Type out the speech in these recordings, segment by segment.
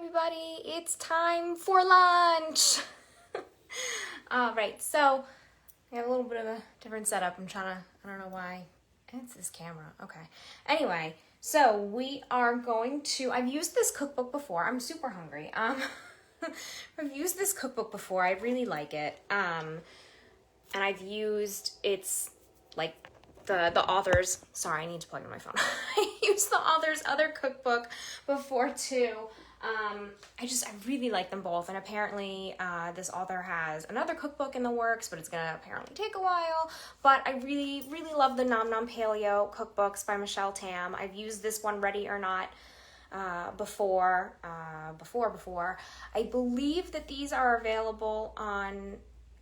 everybody, it's time for lunch. All right, so I have a little bit of a different setup. I don't know why. It's this camera. Okay. Anyway, so we are going to, I've used this cookbook before. I'm super hungry. I've used this cookbook before. I really like it. And I've used, it's like the author's, sorry, I need to plug in my phone. I used the author's other cookbook before too. I really like them both, and apparently this author has another cookbook in the works, but it's gonna apparently take a while. But I really love the Nom Nom Paleo cookbooks by Michelle Tam. I've used this one, Ready or Not, before. I believe that these are available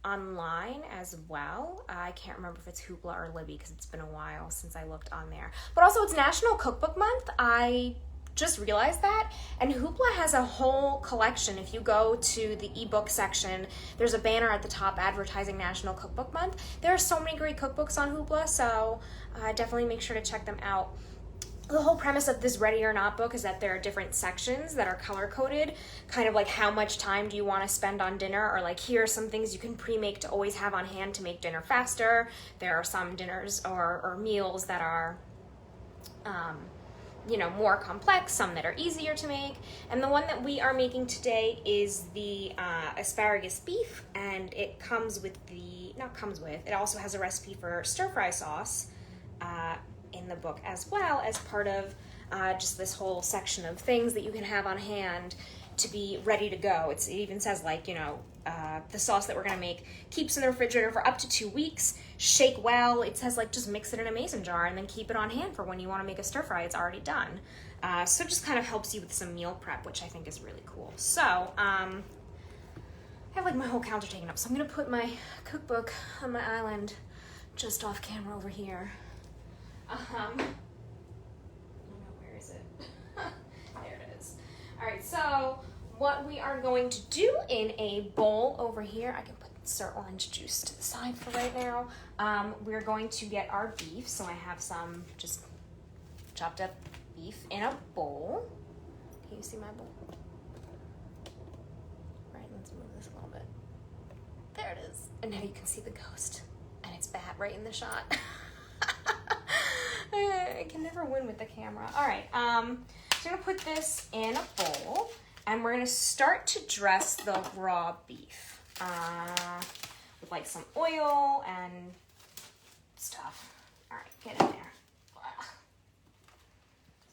online as well. I can't remember if it's Hoopla or Libby because it's been a while since I looked on there. But also it's National Cookbook Month. I just realized that, and Hoopla has a whole collection. If you go to the ebook section, there's a banner at the top advertising National Cookbook Month. There are so many great cookbooks on Hoopla, so definitely make sure to check them out. The whole premise of this Ready or Not book is that there are different sections that are color-coded, kind of like how much time do you want to spend on dinner, or like here are some things you can pre-make to always have on hand to make dinner faster. There are some dinners or meals that are more complex, some that are easier to make. And the one that we are making today is the asparagus beef, and it also has a recipe for stir-fry sauce in the book, as well as part of just this whole section of things that you can have on hand to be ready to go. It even says the sauce that we're gonna make keeps in the refrigerator for up to 2 weeks. Shake well. It says just mix it in a mason jar and then keep it on hand for when you want to make a stir fry. It's already done. So it just kind of helps you with some meal prep, which I think is really cool. So I have my whole counter taken up, so I'm gonna put my cookbook on my island just off camera over here. Where is it? There it is. All right, so what we are going to do in a bowl over here, I can put Sir Orange Juice to the side for right now. We're going to get our beef, so I have some just chopped up beef in a bowl. Can you see my bowl? Right, let's move this a little bit. There it is. And now you can see the ghost, and it's bat right in the shot. I can never win with the camera. All right, so I'm gonna put this in a bowl, and we're gonna start to dress the raw beef with some oil and stuff. All right, get in there. Ugh.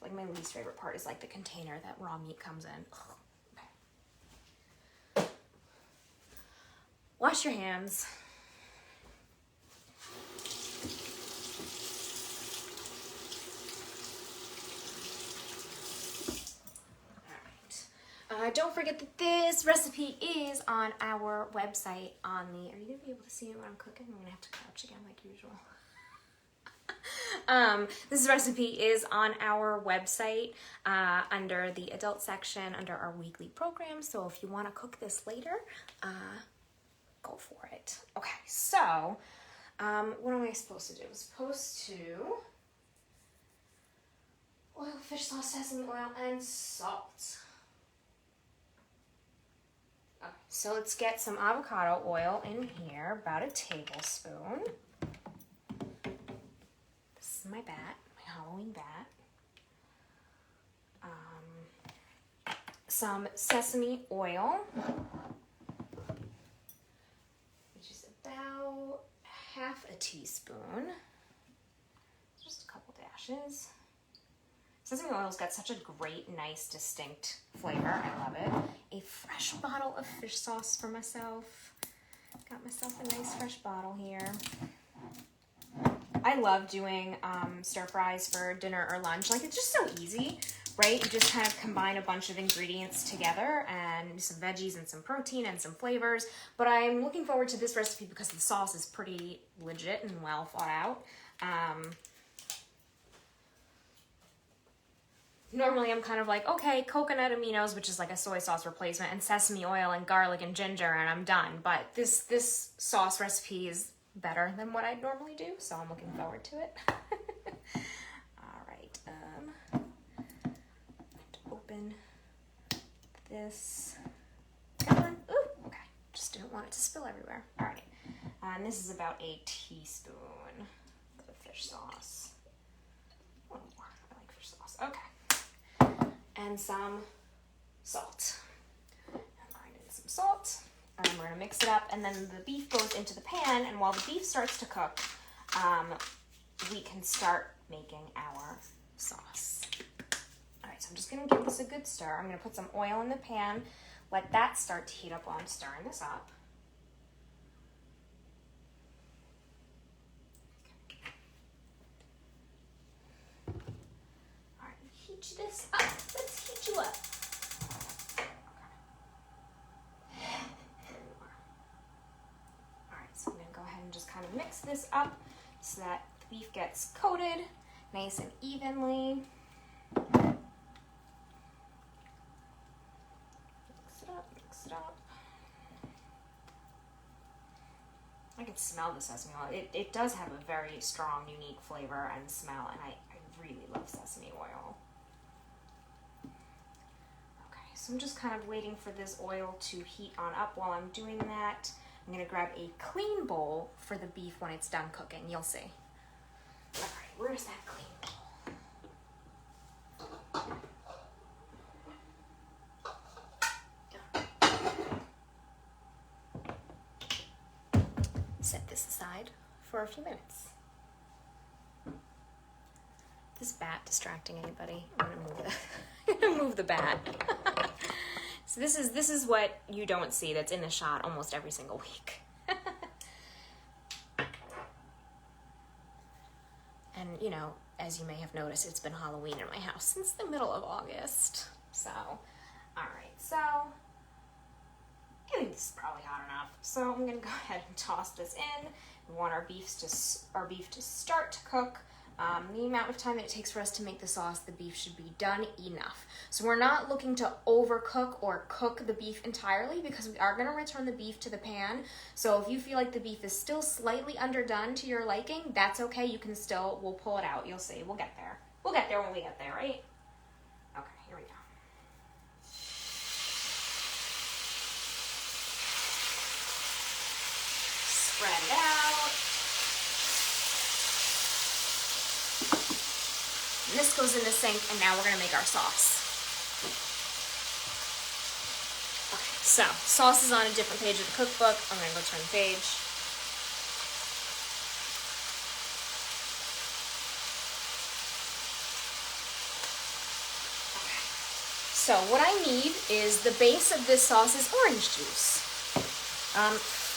It's my least favorite part is the container that raw meat comes in. Ugh. Okay. Wash your hands. Don't forget that this recipe is on our website are you going to be able to see it when I'm cooking? I'm going to have to crouch again like usual. This recipe is on our website under the adult section under our weekly program. So if you want to cook this later, go for it. Okay, so what am I supposed to do? I'm supposed to oil, fish sauce, sesame oil, and salt. Okay, so let's get some avocado oil in here, about a tablespoon. This is my bat, my Halloween bat. Some sesame oil, which is about half a teaspoon. Just a couple dashes. Sesame oil's got such a great, nice, distinct flavor. I love it. A fresh bottle of fish sauce for myself. Got myself a nice fresh bottle here. I love doing stir fries for dinner or lunch. It's just so easy, right? You just kind of combine a bunch of ingredients together and some veggies and some protein and some flavors. But I'm looking forward to this recipe because the sauce is pretty legit and well thought out. Normally I'm kind of okay, coconut aminos, which is a soy sauce replacement, and sesame oil and garlic and ginger, and I'm done. But this sauce recipe is better than what I'd normally do, so I'm looking forward to it. All right, I have to open this. Ooh, okay. Just didn't want it to spill everywhere. All right. And this is about a teaspoon of fish sauce. Oh, I like fish sauce. Okay. And some salt. And grind in some salt. And we're going to mix it up. And then the beef goes into the pan. And while the beef starts to cook, we can start making our sauce. All right, so I'm just going to give this a good stir. I'm going to put some oil in the pan. Let that start to heat up while I'm stirring this up. All right, heat this up. Let's heat you up. All right, so I'm going to go ahead and just kind of mix this up so that the beef gets coated nice and evenly. Mix it up. I can smell the sesame oil. It does have a very strong, unique flavor and smell, and I really love sesame oil. Okay, so I'm just kind of waiting for this oil to heat on up. While I'm doing that, I'm going to grab a clean bowl for the beef when it's done cooking. You'll see. All right, where's that clean bowl? Set this aside for a few minutes. This bat distracting anybody? I'm gonna move the bat. So this is what you don't see that's in the shot almost every single week. And you know, as you may have noticed, it's been Halloween in my house since the middle of August. So, all right, so I think this is probably hot enough. So I'm gonna go ahead and toss this in. We want our beef to start to cook. The amount of time that it takes for us to make the sauce, the beef should be done enough. So we're not looking to overcook or cook the beef entirely because we are gonna return the beef to the pan. So if you feel like the beef is still slightly underdone to your liking, that's okay. You can still, we'll pull it out. You'll see, we'll get there. We'll get there when we get there, right? Okay, here we go. Spread it out. And this goes in the sink, and now we're gonna make our sauce. Okay, so sauce is on a different page of the cookbook. I'm gonna go turn the page. Okay. So what I need is the base of this sauce is orange juice.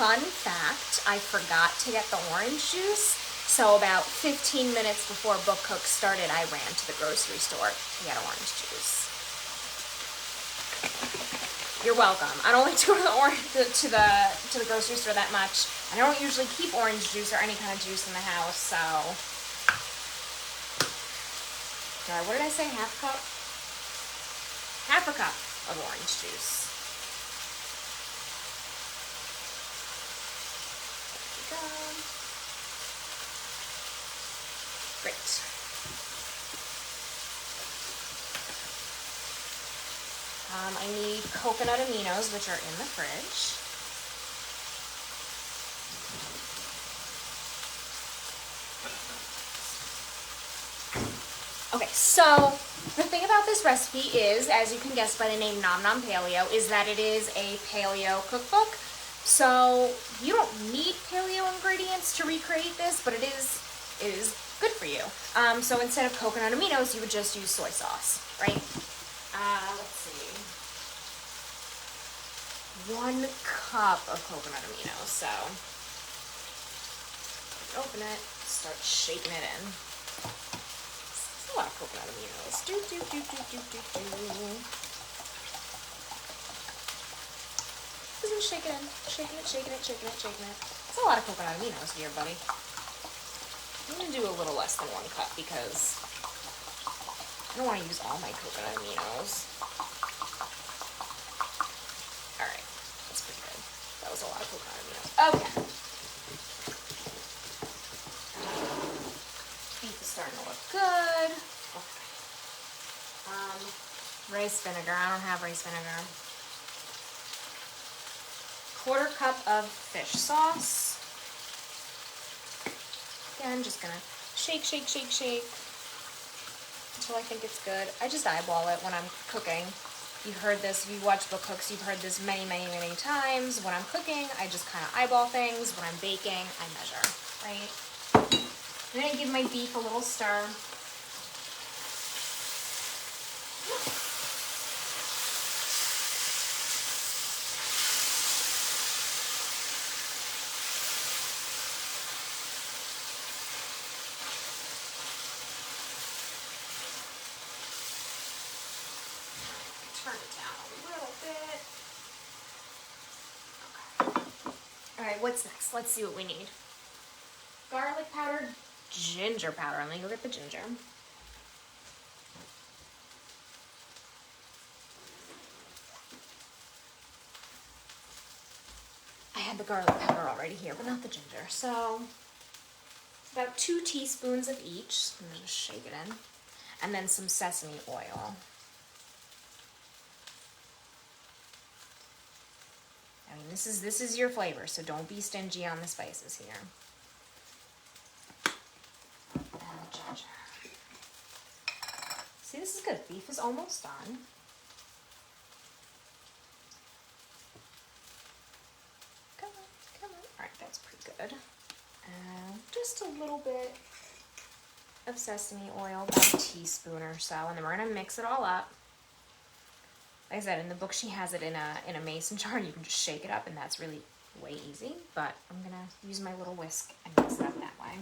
Fun fact, I forgot to get the orange juice. So about 15 minutes before Book Cook started, I ran to the grocery store to get orange juice. You're welcome. I don't like to go to the grocery store that much. I don't usually keep orange juice or any kind of juice in the house, so. All right, what did I say? Half a cup? Half a cup of orange juice. There we go. Great. I need coconut aminos, which are in the fridge. Okay, so the thing about this recipe is, as you can guess by the name Nom Nom Paleo, is that it is a paleo cookbook. So you don't need paleo ingredients to recreate this, but it is good for you. So instead of coconut aminos, you would just use soy sauce, right? Let's see. 1 cup of coconut aminos. So open it, start shaking it in. It's a lot of coconut aminos. Just shake it in, shaking it. It's a lot of coconut aminos here, buddy. I'm going to do a little less than 1 cup because I don't want to use all my coconut aminos. Alright, that's pretty good. That was a lot of coconut aminos. Okay. Beef is starting to look good. Okay. Rice vinegar. I don't have rice vinegar. 1/4 cup of fish sauce. Again, just gonna shake, shake, shake, shake until I think it's good. I just eyeball it when I'm cooking. You've heard this, if you watch Book Cooks, you've heard this many, many, many times. When I'm cooking, I just kind of eyeball things. When I'm baking, I measure, right? I'm gonna give my beef a little stir. Turn it down a little bit. Okay. All right, what's next? Let's see what we need. Garlic powder, ginger powder. Let me go get the ginger. I had the garlic powder already here, but not the ginger. So about 2 teaspoons of each. I'm gonna just shake it in. And then some sesame oil. I mean, this is your flavor, so don't be stingy on the spices here. And the ginger. See, this is good. Beef is almost done. Come on, come on. All right, that's pretty good. And just a little bit of sesame oil, about a teaspoon or so, and then we're gonna mix it all up. Like I said, in the book she has it in a mason jar, and you can just shake it up, and that's really way easy. But I'm gonna use my little whisk and mix it up that way.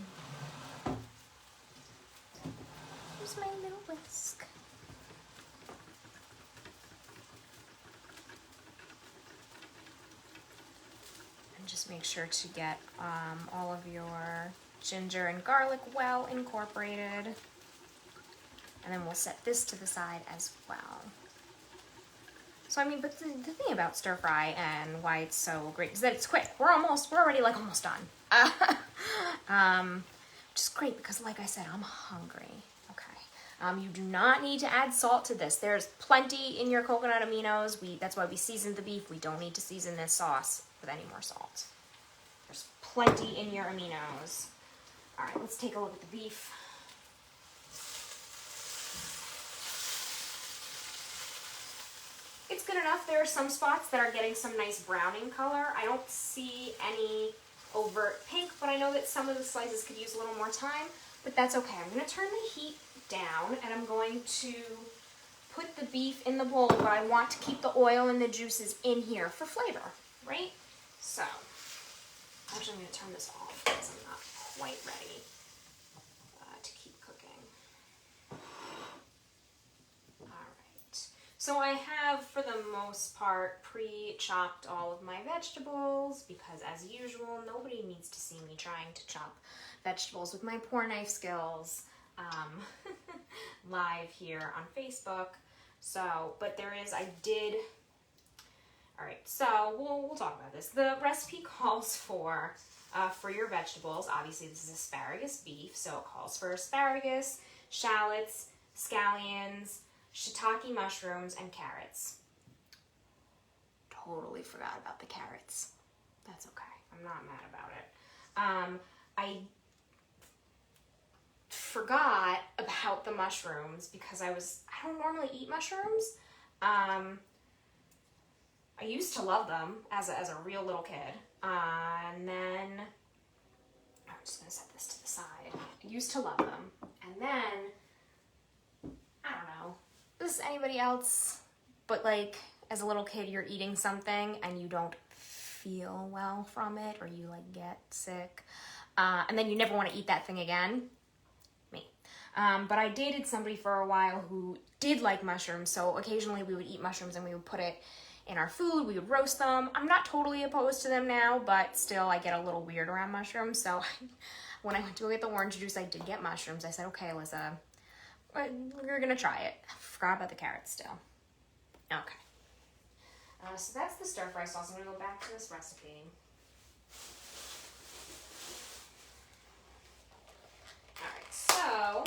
Use my little whisk. And just make sure to get all of your ginger and garlic well incorporated. And then we'll set this to the side as well. So I mean, but the thing about stir fry and why it's so great is that it's quick. We're already like almost done. Which is great because like I said, I'm hungry. Okay. You do not need to add salt to this. There's plenty in your coconut aminos. That's why we seasoned the beef. We don't need to season this sauce with any more salt. There's plenty in your aminos. All right, let's take a look at the beef. It's good enough. There are some spots that are getting some nice browning color. I don't see any overt pink, but I know that some of the slices could use a little more time, but that's okay. I'm going to turn the heat down, and I'm going to put the beef in the bowl, but I want to keep the oil and the juices in here for flavor, right? So, actually I'm going to turn this off because I'm not quite ready to keep cooking. So I have, for the most part, pre-chopped all of my vegetables because, as usual, nobody needs to see me trying to chop vegetables with my poor knife skills live here on Facebook. So, but all right, so we'll talk about this. The recipe calls for your vegetables, obviously this is asparagus beef, so it calls for asparagus, shallots, scallions, shiitake mushrooms, and carrots. Totally forgot about the carrots. That's okay. I'm not mad about it. I forgot about the mushrooms because I don't normally eat mushrooms. I used to love them as a real little kid. And then I'm just gonna set this to the side. I used to love them. And then I don't know. Is anybody else, but like as a little kid you're eating something and you don't feel well from it, or you like get sick, and then you never want to eat that thing again? Me. But I dated somebody for a while who did like mushrooms, so occasionally we would eat mushrooms and we would put it in our food, we would roast them. I'm not totally opposed to them now, but still I get a little weird around mushrooms, so when I went to go get the orange juice I did get mushrooms. I said, okay, Alyssa, we're gonna try it. I forgot about the carrots still. Okay. So that's the stir fry sauce. I'm gonna go back to this recipe. Alright, so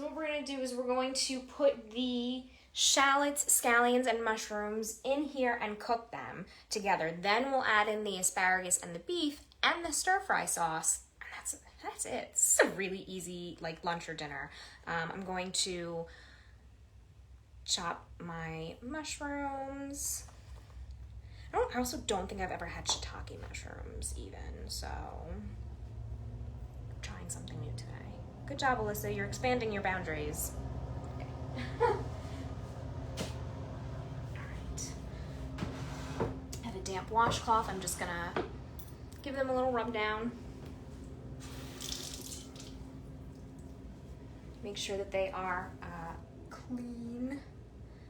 what we're gonna do is we're going to put the shallots, scallions, and mushrooms in here and cook them together. Then we'll add in the asparagus and the beef and the stir-fry sauce. And that's it. It's a really easy like lunch or dinner. I'm going to chop my mushrooms. I also don't think I've ever had shiitake mushrooms even, so I'm trying something new today. Good job, Alyssa. You're expanding your boundaries. Okay. Alright. I have a damp washcloth. I'm just gonna give them a little rub down. Make sure that they are clean.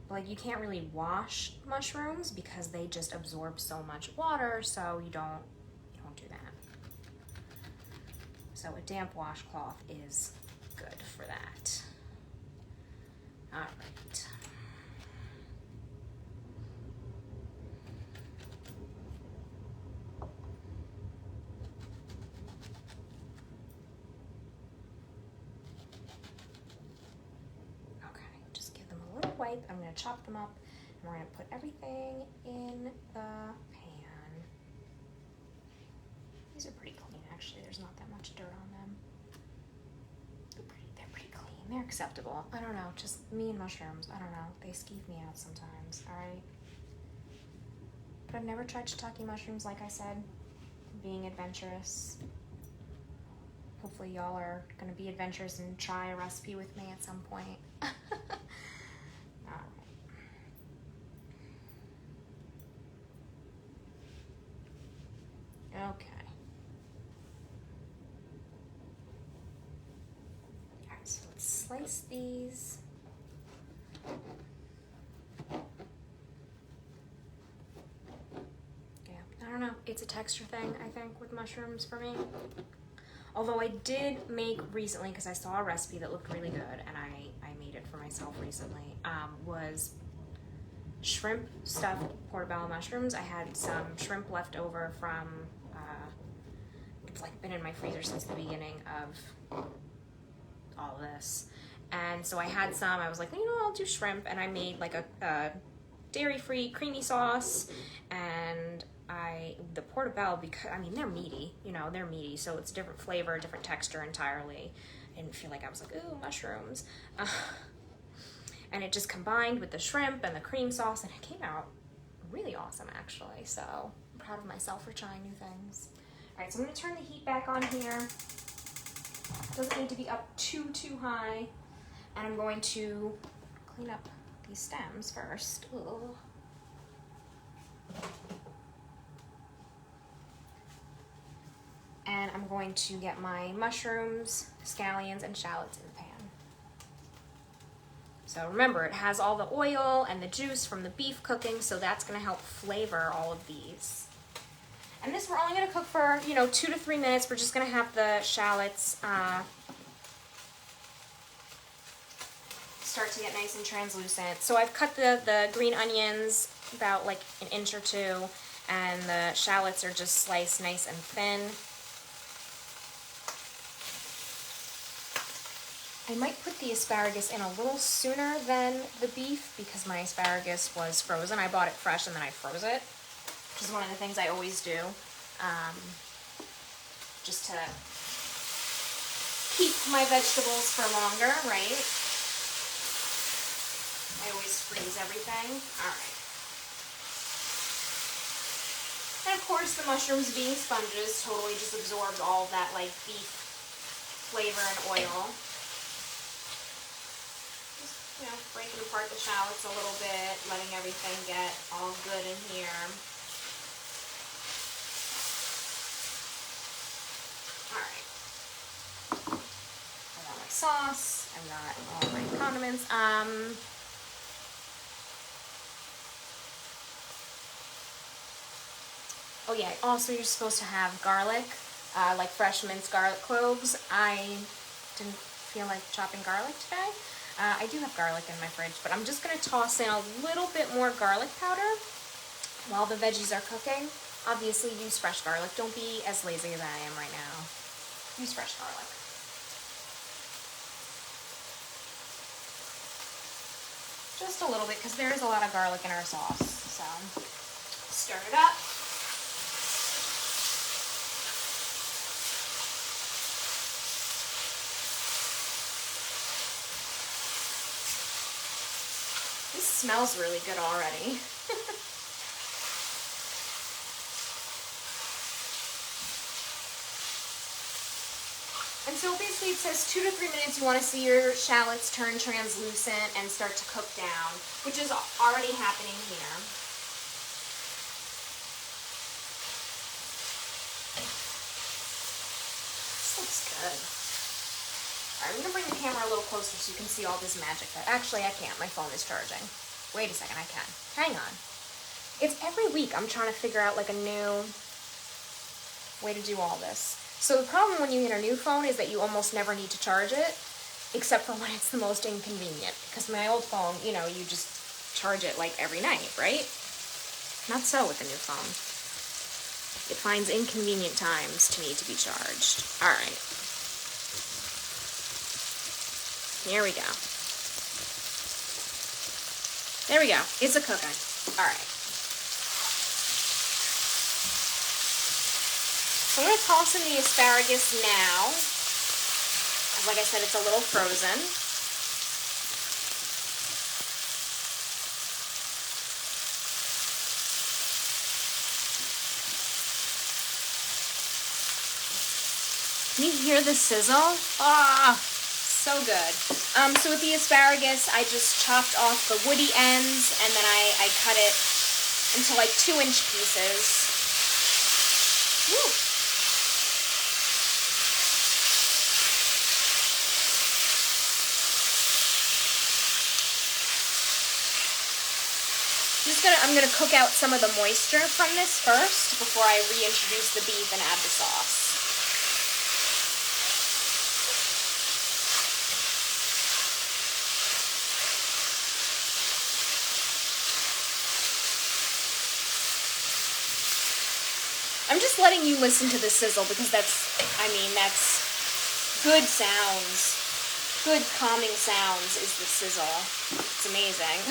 Like, you can't really wash mushrooms because they just absorb so much water, so you don't do that. So a damp washcloth is good for that. All right. Wipe. I'm going to chop them up and we're going to put everything in the pan. These are pretty clean actually. There's not that much dirt on them. They're pretty clean. They're acceptable. I don't know. Just me and mushrooms. I don't know. They skeeve me out sometimes. Alright. But I've never tried shiitake mushrooms like I said. Being adventurous. Hopefully y'all are going to be adventurous and try a recipe with me at some point. Okay. Alright, so let's slice these. Yeah, I don't know. It's a texture thing, I think, with mushrooms for me. Although I did make recently, because I saw a recipe that looked really good, and I made it for myself recently, was shrimp stuffed portobello mushrooms. I had some shrimp left over from it's like been in my freezer since the beginning of all this, and so I had some. I was like, you know, I'll do shrimp, and I made like a dairy-free creamy sauce, and the portobello, because I mean they're meaty, you know, they're meaty, so it's a different flavor, different texture entirely. I didn't feel like I was like, ooh, mushrooms. And it just combined with the shrimp and the cream sauce, and it came out really awesome actually. So I'm proud of myself for trying new things. All right, so I'm gonna turn the heat back on here. Doesn't need to be up too high. And I'm going to clean up these stems first. Ugh. And I'm going to get my mushrooms, scallions, and shallots in the pan. So remember, it has all the oil and the juice from the beef cooking, so that's gonna help flavor all of these. And this we're only gonna cook for, 2 to 3 minutes. We're just gonna have the shallots start to get nice and translucent. So I've cut the green onions about like an inch or two, and the shallots are just sliced nice and thin. I might put the asparagus in a little sooner than the beef because my asparagus was frozen. I bought it fresh and then I froze it, which is one of the things I always do, just to keep my vegetables for longer, right? I always freeze everything. All right. And of course, the mushrooms being sponges totally just absorbed all of that like beef flavor and oil. Breaking apart the shallots a little bit, letting everything get all good in here. Alright. I got my sauce, I've got all my condiments. Oh yeah, also you're supposed to have garlic, like fresh minced garlic cloves. I didn't feel like chopping garlic today. I do have garlic in my fridge, but I'm just going to toss in a little bit more garlic powder while the veggies are cooking. Obviously, use fresh garlic. Don't be as lazy as I am right now. Use fresh garlic. Just a little bit, because there is a lot of garlic in our sauce. So, stir it up. This smells really good already. And so basically it says 2 to 3 minutes you want to see your shallots turn translucent and start to cook down, which is already happening here. This looks good. Alright, I'm going to bring the camera a little closer so you can see all this magic. Actually, I can't. My phone is charging. Wait a second, I can. Hang on. It's every week I'm trying to figure out like a new way to do all this. So the problem when you get a new phone is that you almost never need to charge it, except for when it's the most inconvenient. Because my old phone, you know, you just charge it like every night, right? Not so with the new phone. It finds inconvenient times to need to be charged. All right. Here we go. There we go. It's a cooking. All right. So I'm going to toss in the asparagus now. Like I said, it's a little frozen. Can you hear the sizzle? Ah, so good. So with the asparagus, I just chopped off the woody ends, and then I cut it into like 2-inch pieces. Woo. I'm gonna cook out some of the moisture from this first before I reintroduce the beef and add the sauce. I'm just letting you listen to the sizzle because that's good sounds. Good calming sounds is the sizzle. It's amazing.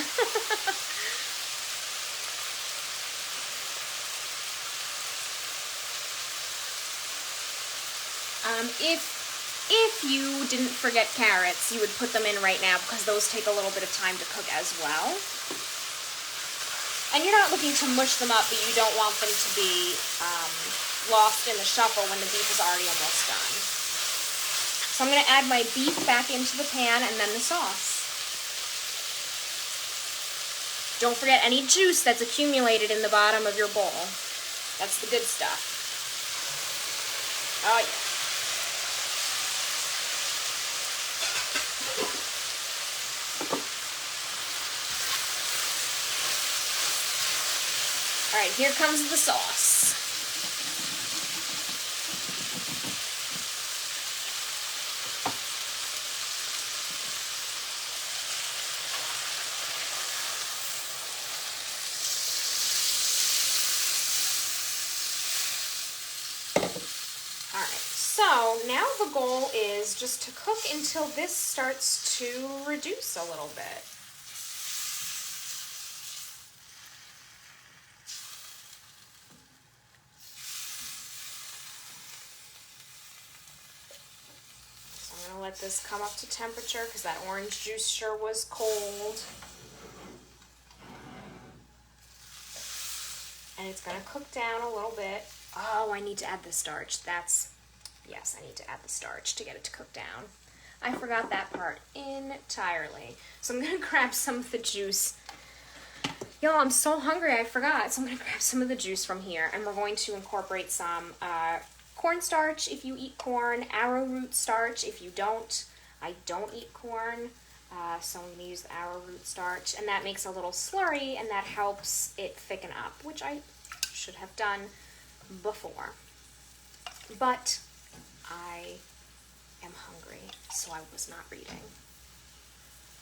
If you didn't forget carrots, you would put them in right now because those take a little bit of time to cook as well. And you're not looking to mush them up, but you don't want them to be lost in the shuffle when the beef is already almost done. So I'm going to add my beef back into the pan and then the sauce. Don't forget any juice that's accumulated in the bottom of your bowl. That's the good stuff. Oh yeah. All right, here comes the sauce. All right, so now the goal is just to cook until this starts to reduce a little bit. Let this come up to temperature because that orange juice sure was cold. And it's going to cook down a little bit. Oh, I need to add the starch. Yes, I need to add the starch to get it to cook down. I forgot that part entirely. So I'm going to grab some of the juice. Y'all, I'm so hungry, I forgot. So I'm going to grab some of the juice from here, and we're going to incorporate some cornstarch if you eat corn, arrowroot starch if you don't. I don't eat corn, so I'm going to use the arrowroot starch, and that makes a little slurry, and that helps it thicken up, which I should have done before. But I am hungry, so I was not reading.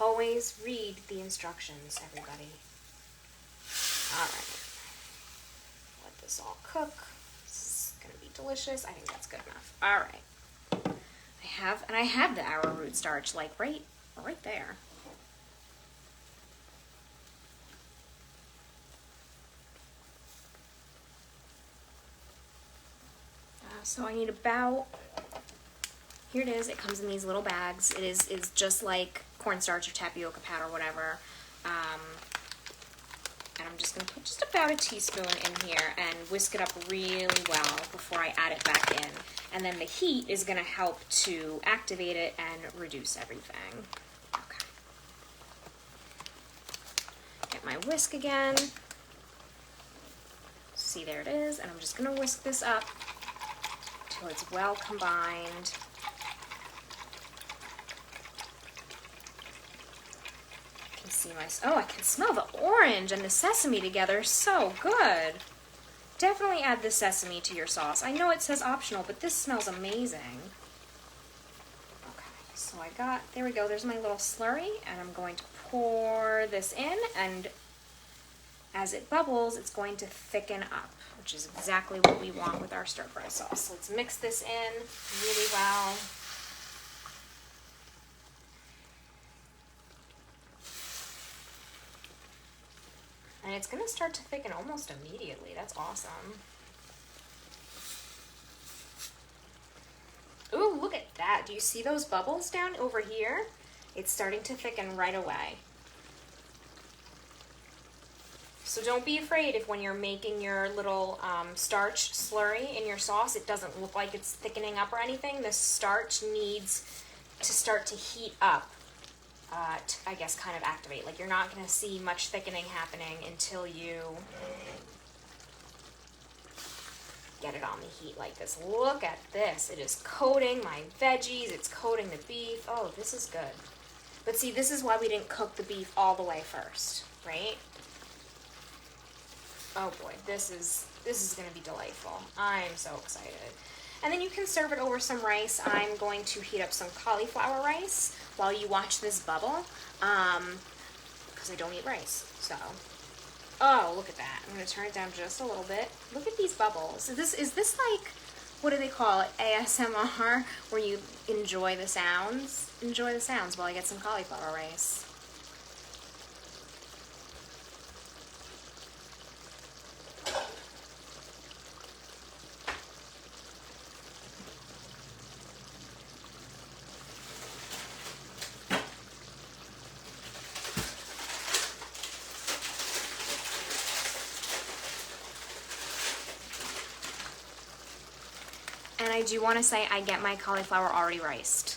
Always read the instructions, everybody. All right. Let this all cook. Gonna be delicious. I think that's good enough. All right. I have the arrowroot starch like right there. So I need about, here it is. It comes in these little bags. It is just like cornstarch or tapioca powder or whatever. And I'm just going to put just about a teaspoon in here and whisk it up really well before I add it back in. And then the heat is going to help to activate it and reduce everything. Okay. Get my whisk again. See, there it is. And I'm just going to whisk this up until it's well combined. See oh, I can smell the orange and the sesame together. So good. Definitely add the sesame to your sauce. I know it says optional, but this smells amazing. Okay, so there we go. There's my little slurry, and I'm going to pour this in, and as it bubbles, it's going to thicken up, which is exactly what we want with our stir-fry sauce. So let's mix this in really well. And it's going to start to thicken almost immediately. That's awesome. Ooh, look at that. Do you see those bubbles down over here? It's starting to thicken right away. So don't be afraid if when you're making your little starch slurry in your sauce, it doesn't look like it's thickening up or anything. The starch needs to start to heat up. I guess kind of activate. Like, you're not going to see much thickening happening until you get it on the heat like this. Look at this. It is coating my veggies. It's coating the beef. Oh, this is good. But see, this is why we didn't cook the beef all the way first, right? Oh boy, this is going to be delightful. I'm so excited. And then you can serve it over some rice. I'm going to heat up some cauliflower rice while you watch this bubble, because I don't eat rice. So, oh, look at that. I'm going to turn it down just a little bit. Look at these bubbles. Is this like, what do they call it, ASMR, where you enjoy the sounds? Enjoy the sounds while I get some cauliflower rice. And I do want to say I get my cauliflower already riced.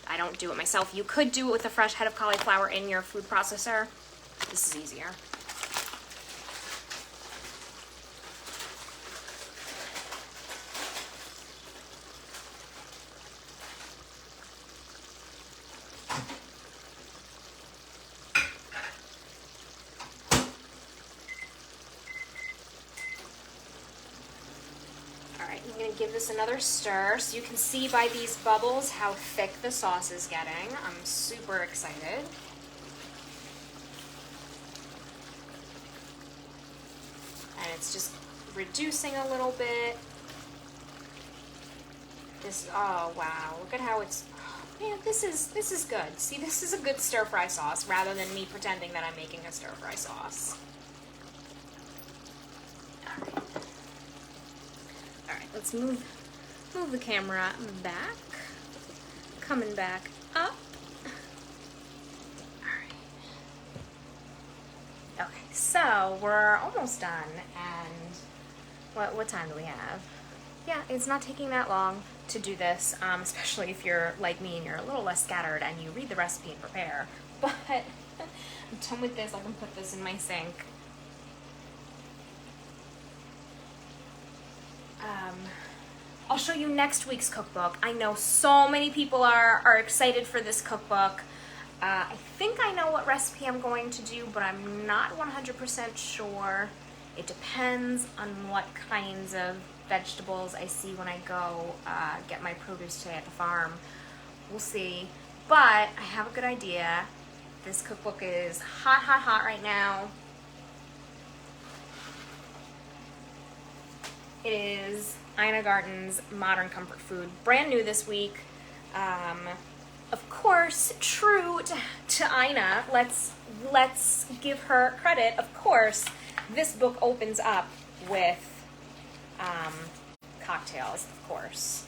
I don't do it myself. You could do it with a fresh head of cauliflower in your food processor. This is easier. I'm going to give this another stir so you can see by these bubbles how thick the sauce is getting. I'm super excited. And it's just reducing a little bit. Oh wow, look at how it's, oh, man, this is good. See, this is a good stir-fry sauce rather than me pretending that I'm making a stir-fry sauce. Let's move the camera back, coming back up. All right. Okay, so we're almost done, and what time do we have? Yeah, it's not taking that long to do this, especially if you're like me and you're a little less scattered and you read the recipe and prepare. But I'm done with this. I can put this in my sink. I'll show you next week's cookbook. I know so many people are excited for this cookbook. I think I know what recipe I'm going to do, but I'm not 100% sure. It depends on what kinds of vegetables I see when I go get my produce today at the farm. We'll see. But I have a good idea. This cookbook is hot, hot, hot right now. It is Ina Garten's Modern Comfort Food, brand new this week. Of course, true to Ina, let's give her credit. Of course, this book opens up with cocktails, of course.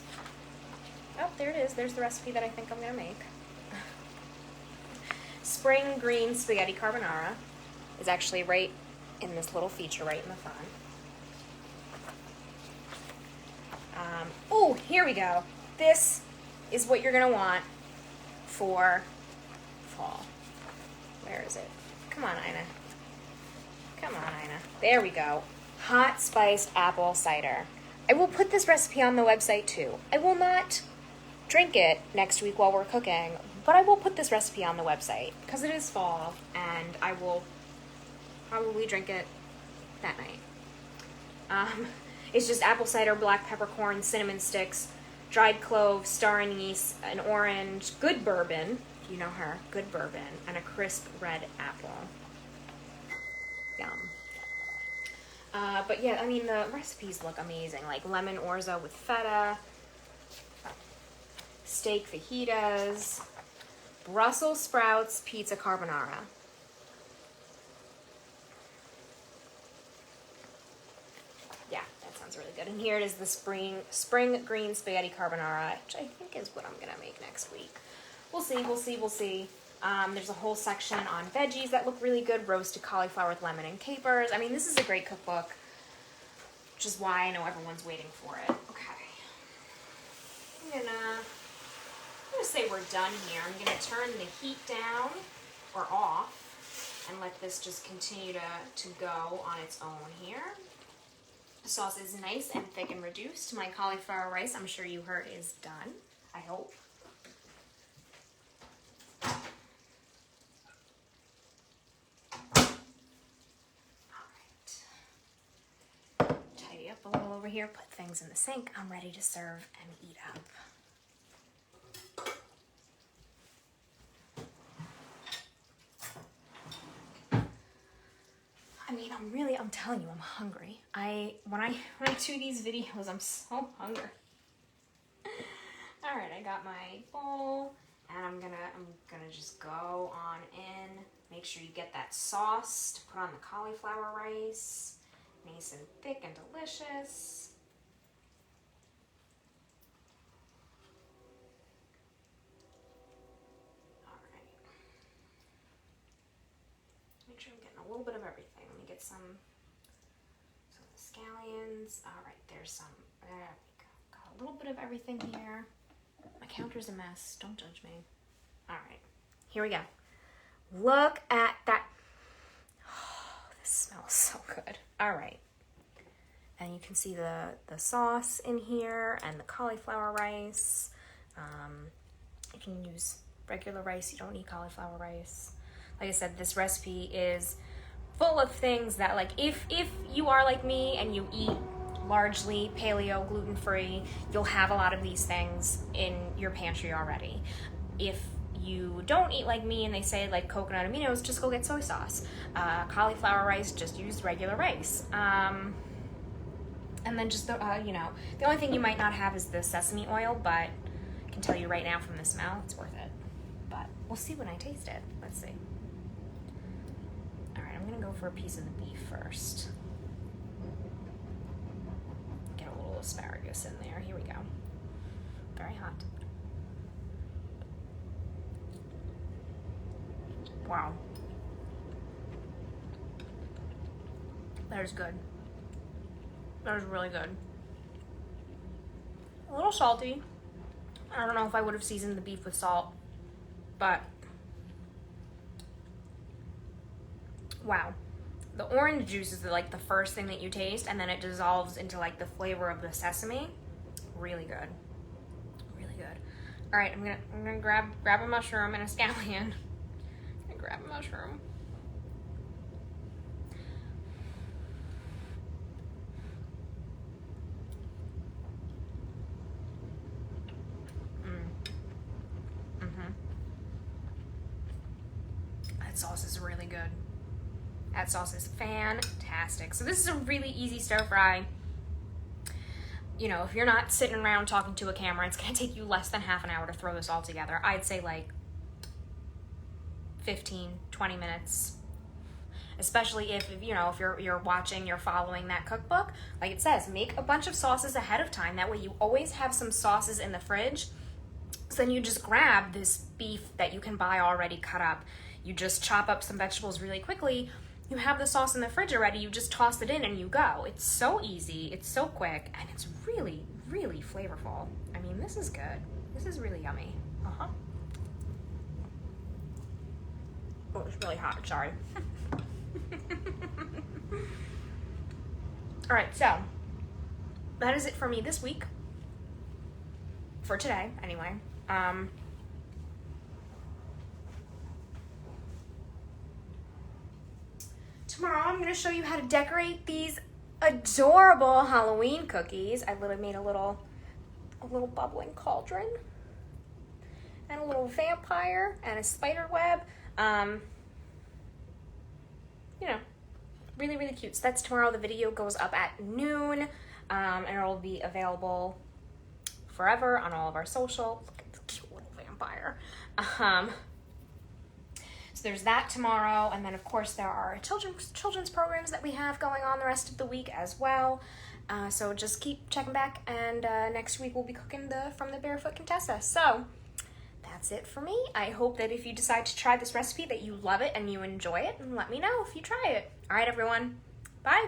Oh, there it is. There's the recipe that I think I'm gonna make. Spring green spaghetti carbonara is actually right in this little feature right in the front. Oh, here we go. This is what you're gonna want for fall. Where is it? Come on, Ina. Come on, Ina. There we go. Hot spiced apple cider. I will put this recipe on the website too. I will not drink it next week while we're cooking, but I will put this recipe on the website because it is fall and I will probably drink it that night. It's just apple cider, black peppercorn, cinnamon sticks, dried cloves, star anise, an orange, good bourbon, you know her, good bourbon, and a crisp red apple. Yum. But yeah, I mean, the recipes look amazing, like lemon orzo with feta, steak fajitas, Brussels sprouts, pizza carbonara. Yeah, that sounds really good. And here it is, the spring green spaghetti carbonara, which I think is what I'm gonna make next week. We'll see, we'll see, we'll see. There's a whole section on veggies that look really good, roasted cauliflower with lemon and capers. I mean, this is a great cookbook, which is why I know everyone's waiting for it. Okay. I'm gonna say we're done here. I'm gonna turn the heat down or off and let this just continue to go on its own here. The sauce is nice and thick and reduced. My cauliflower rice, I'm sure you heard, is done, I hope. A little over here, put things in the sink. I'm ready to serve and eat up. I mean, I'm telling you, I'm hungry. When I do these videos, I'm so hungry. All right, I got my bowl, and I'm gonna just go on in. Make sure you get that sauce to put on the cauliflower rice. Nice and thick and delicious. All right. Make sure I'm getting a little bit of everything. Let me get some of the scallions. All right, there's some. There we go. Got a little bit of everything here. My counter's a mess. Don't judge me. All right, here we go. Look at that. This smells so good. All right. And you can see the sauce in here and the cauliflower rice. You can use regular rice. You don't need cauliflower rice. Like I said, this recipe is full of things that, like, if you are like me and you eat largely paleo, gluten-free, you'll have a lot of these things in your pantry already. If you don't eat like me and they say like coconut aminos, just go get soy sauce. Cauliflower rice, just use regular rice. And then just the only thing you might not have is the sesame oil, but I can tell you right now from the smell, it's worth it. But we'll see when I taste it. Let's see. All right, I'm gonna go for a piece of the beef first. Get a little asparagus in there. Here we go. Very hot. Wow. That is good. That was really good. A little salty. I don't know if I would have seasoned the beef with salt, but wow. The orange juice is like the first thing that you taste, and then it dissolves into like the flavor of the sesame. Really good. Really good. All right, I'm gonna grab a mushroom and a scallion. I'm gonna grab a mushroom. Sauce is really good. That sauce is fantastic. So this is a really easy stir fry. You know, if you're not sitting around talking to a camera, it's gonna take you less than half an hour to throw this all together. I'd say like 15, 20 minutes. especially if you know, if you're watching, you're following that cookbook. Like it says, make a bunch of sauces ahead of time. That way you always have some sauces in the fridge. So then you just grab this beef that you can buy already cut up. You just chop up some vegetables really quickly. You have the sauce in the fridge already. You just toss it in and you go. It's so easy. It's so quick. And it's really, really flavorful. I mean, this is good. This is really yummy. Uh-huh. Oh, it's really hot. Sorry. All right, so that is it for me this week. For today, anyway. Tomorrow I'm going to show you how to decorate these adorable Halloween cookies. I literally made a little bubbling cauldron and a little vampire and a spider web. You know, really, really cute. So that's tomorrow. The video goes up at noon, and it'll be available forever on all of our social. Look at the cute little vampire. So there's that tomorrow, and then of course there are children's programs that we have going on the rest of the week as well. So just keep checking back, and next week we'll be cooking from the Barefoot Contessa. So that's it for me. I hope that if you decide to try this recipe that you love it and you enjoy it, and let me know if you try it. All right, everyone. Bye.